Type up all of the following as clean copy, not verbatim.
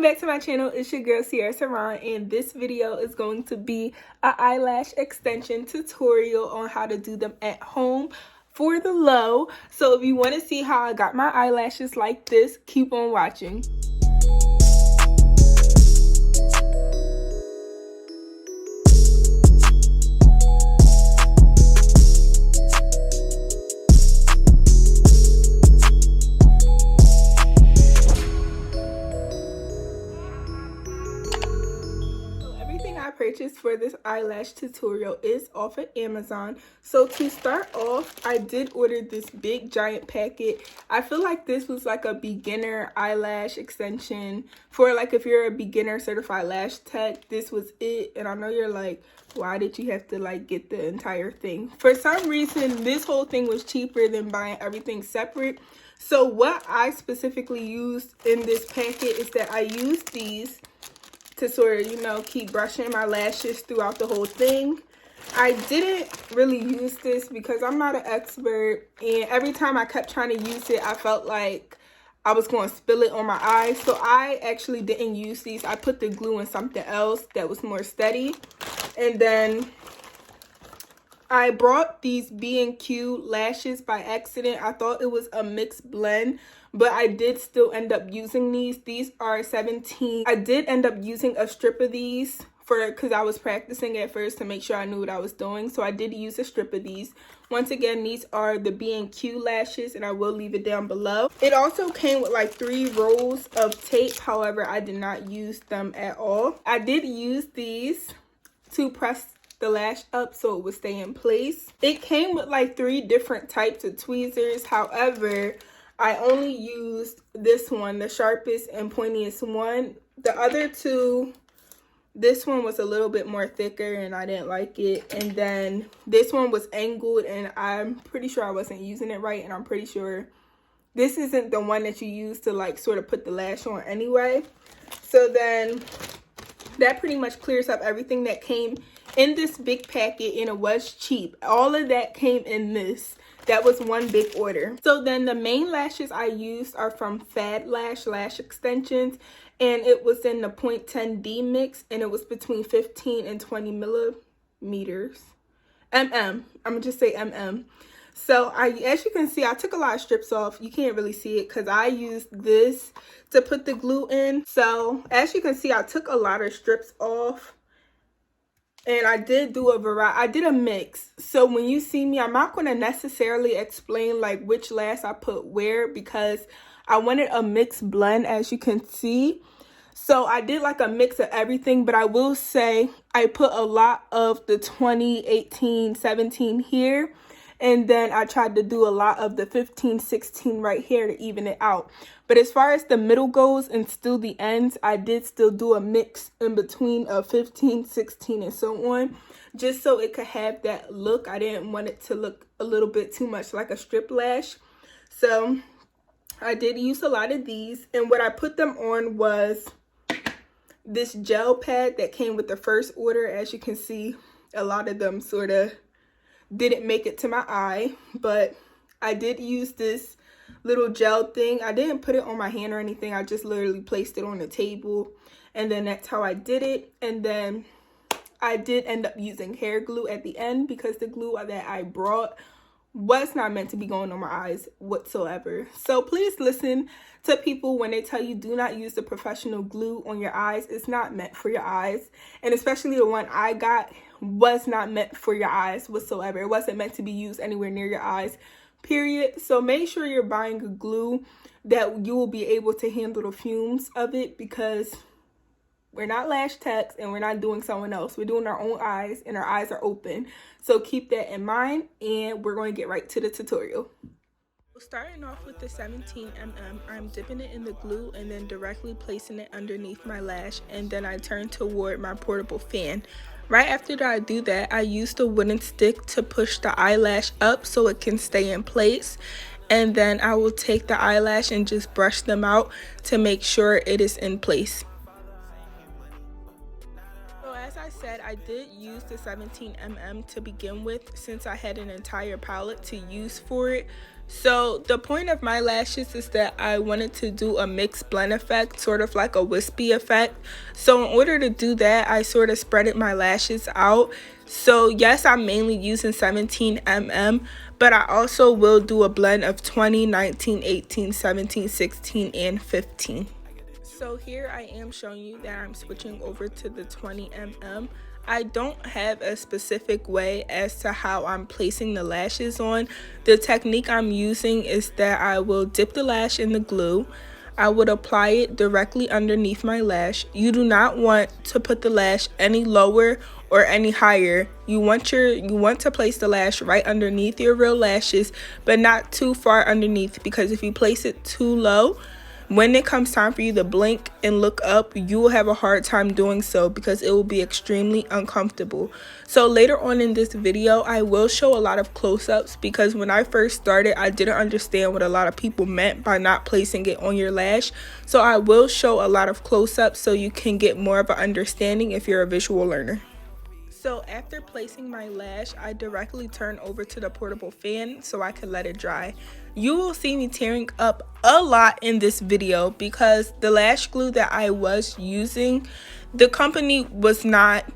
back to my channel. It's your girl Saron, and this video is going to be an eyelash extension tutorial on how to do them at home for the low. So if you want to see how I got my eyelashes like this, keep on watching. Purchase for this eyelash tutorial is off of Amazon. So to start off, I did order this big giant packet. I feel like this was like a beginner eyelash extension for like if you're a beginner certified lash tech. This was it, and I know you're like, why did you have to like get the entire thing? For some reason, this whole thing was cheaper than buying everything separate. So what I specifically used in this packet is that I used these to sort of, you know, keep brushing my lashes throughout the whole thing. I didn't really use this because I'm not an expert, and every time I kept trying to use it, I felt like I was going to spill it on my eyes. So I actually didn't use these. I put the glue in something else that was more steady. And then I brought these B&Q lashes by accident. I thought it was a mixed blend, but I did still end up using these. These are 17. I did end up using a strip of these because I was practicing at first to make sure I knew what I was doing. So I did use a strip of these. Once again, these are the B&Q lashes, and I will leave it down below. It also came with like 3 rolls of tape. However, I did not use them at all. I did use these to press the lash up so it would stay in place. It came with like 3 different types of tweezers. However, I only used this one, the sharpest and pointiest one. The other 2, this one was a little bit more thicker and I didn't like it. And then this one was angled, and I'm pretty sure I wasn't using it right. And I'm pretty sure this isn't the one that you use to like sort of put the lash on anyway. So then that pretty much clears up everything that came in this big packet, and it was cheap. All of that came in this. That was one big order. So then the main lashes I used are from FADLASH lash extensions, and it was in the 0.10D mix, and it was between 15 and 20 millimeters. I'm gonna just say So as you can see, I took a lot of strips off. You can't really see it because I used this to put the glue in. So as you can see, I took a lot of strips off. And I did do a variety. I did a mix. So when you see me, I'm not going to necessarily explain like which lash I put where, because I wanted a mixed blend, as you can see. So I did like a mix of everything, but I will say I put a lot of the 20, 18, 17 here. And then I tried to do a lot of the 15, 16 right here to even it out. But as far as the middle goes and still the ends, I did still do a mix in between of 15, 16, and so on, just so it could have that look. I didn't want it to look a little bit too much like a strip lash. So I did use a lot of these. And what I put them on was this gel pad that came with the first order. As you can see, a lot of them sort of didn't make it to my eye, but I did use this little gel thing. I didn't put it on my hand or anything. I just literally placed it on the table, and then that's how I did it. And then I did end up using hair glue at the end because the glue that I brought was not meant to be going on my eyes whatsoever. So please listen to people when they tell you do not use the professional glue on your eyes. It's not meant for your eyes, and especially the one I got was not meant for your eyes whatsoever. It wasn't meant to be used anywhere near your eyes, period. So make sure you're buying a glue that you will be able to handle the fumes of it, because we're not lash techs and we're not doing someone else. We're doing our own eyes, and our eyes are open. So keep that in mind, and we're going to get right to the tutorial. Starting off with the 17 mm, I'm dipping it in the glue and then directly placing it underneath my lash, and then I turn toward my portable fan. Right after I do that, I use the wooden stick to push the eyelash up so it can stay in place, and then I will take the eyelash and just brush them out to make sure it is in place. So as I said, I did use the 17 mm to begin with, since I had an entire palette to use for it. So the point of my lashes is that I wanted to do a mixed blend effect, sort of like a wispy effect. So in order to do that, I sort of spreaded my lashes out. So yes, I'm mainly using 17 mm, but I also will do a blend of 20, 19, 18, 17, 16, and 15. So here I am showing you that I'm switching over to the 20 mm. I don't have a specific way as to how I'm placing the lashes on. The technique I'm using is that I will dip the lash in the glue. I would apply it directly underneath my lash. You do not want to put the lash any lower or any higher. You want to place the lash right underneath your real lashes, but not too far underneath, because if you place it too low, when it comes time for you to blink and look up, you will have a hard time doing so because it will be extremely uncomfortable. So later on in this video, I will show a lot of close-ups, because when I first started, I didn't understand what a lot of people meant by not placing it on your lash. So I will show a lot of close-ups so you can get more of an understanding if you're a visual learner. So after placing my lash, I directly turn over to the portable fan so I can let it dry. You will see me tearing up a lot in this video because the lash glue that I was using, the company was not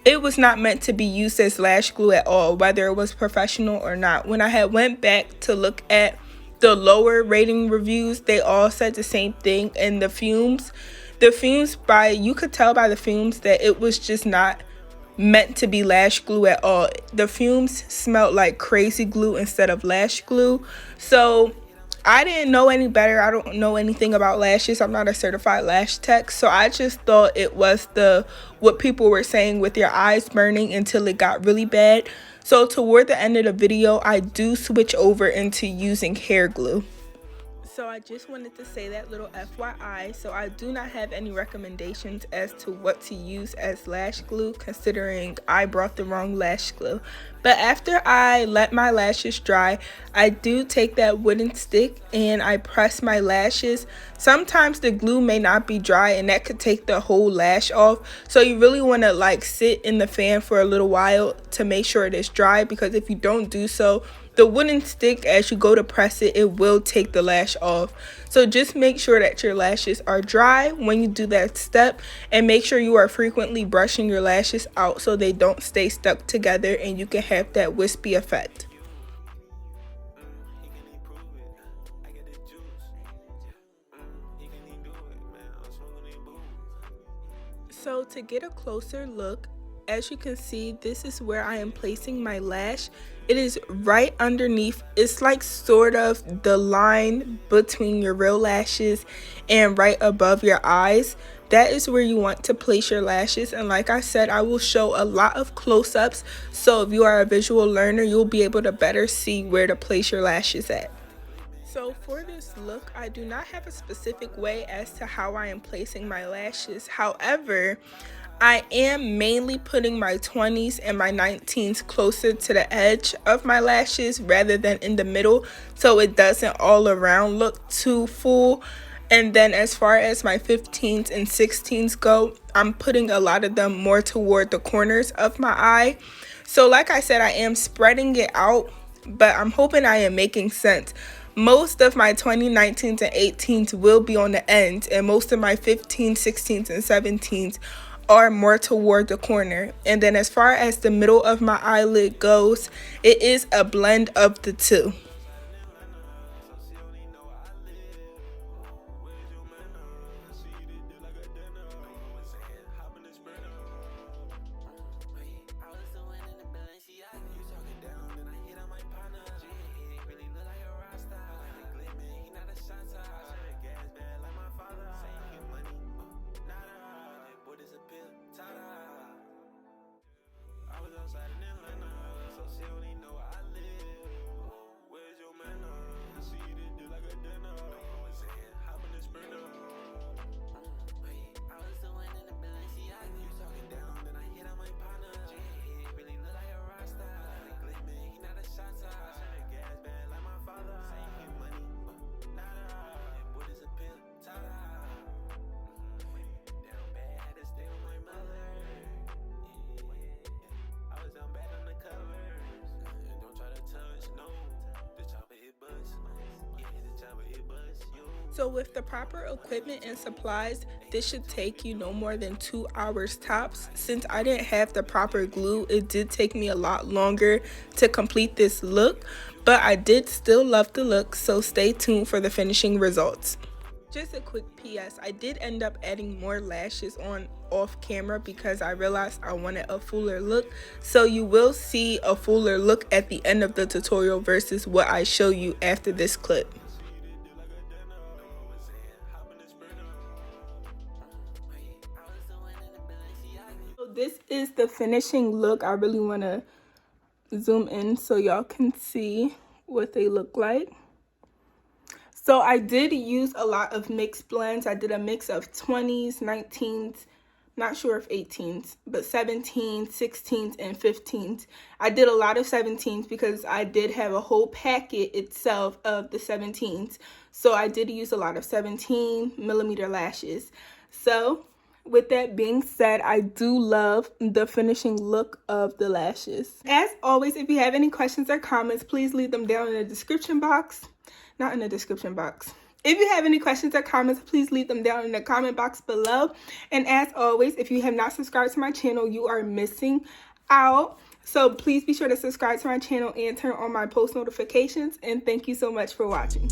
meant to be used as lash glue at all, whether it was professional or not. When I had went back to look at the lower rating reviews, they all said the same thing. And the fumes, you could tell by the fumes that it was just not meant to be lash glue at all. The fumes smelled like crazy glue instead of lash glue. So I didn't know any better. I don't know anything about lashes. I'm not a certified lash tech. So I just thought it was what people were saying with your eyes burning until it got really bad. So toward the end of the video, I do switch over into using hair glue. So I just wanted to say that little FYI. So I do not have any recommendations as to what to use as lash glue, considering I brought the wrong lash glue. But after I let my lashes dry, I do take that wooden stick and I press my lashes. Sometimes the glue may not be dry and that could take the whole lash off. So you really want to like sit in the fan for a little while to make sure it is dry, because if you don't do so, the wooden stick, as you go to press it, it will take the lash off. So just make sure that your lashes are dry when you do that step, and make sure you are frequently brushing your lashes out so they don't stay stuck together and you can have that wispy effect. So to get a closer look, as you can see, this is where I am placing my lash. It is right underneath. It's like sort of the line between your real lashes and right above your eyes. That is where you want to place your lashes. And like I said, I will show a lot of close-ups. So if you are a visual learner, you'll be able to better see where to place your lashes at. So for this look, I do not have a specific way as to how I am placing my lashes. However, I am mainly putting my 20s and my 19s closer to the edge of my lashes rather than in the middle, so it doesn't all around look too full. And then as far as my 15s and 16s go, I'm putting a lot of them more toward the corners of my eye. So like I said, I am spreading it out, but I'm hoping I am making sense. Most of my 2019s and 18s will be on the end, and most of my 15s, 16s, and 17s are more toward the corner. And then as far as the middle of my eyelid goes, it is a blend of the two. So with the proper equipment and supplies, this should take you no more than 2 hours tops. Since I didn't have the proper glue, it did take me a lot longer to complete this look, but I did still love the look, so stay tuned for the finishing results. Just a quick PS, I did end up adding more lashes on off camera because I realized I wanted a fuller look. So you will see a fuller look at the end of the tutorial versus what I show you after this clip. So this is the finishing look. I really want to zoom in so y'all can see what they look like. So I did use a lot of mixed blends. I did a mix of 20s, 19s, not sure if 18s, but 17s, 16s, and 15s. I did a lot of 17s because I did have a whole packet itself of the 17s. So I did use a lot of 17mm lashes. So with that being said, I do love the finishing look of the lashes. As always, if you have any questions or comments, please leave them down in the description box. Not in the description box. If you have any questions or comments, please leave them down in the comment box below. And as always, if you have not subscribed to my channel, you are missing out. So please be sure to subscribe to my channel and turn on my post notifications. And thank you so much for watching.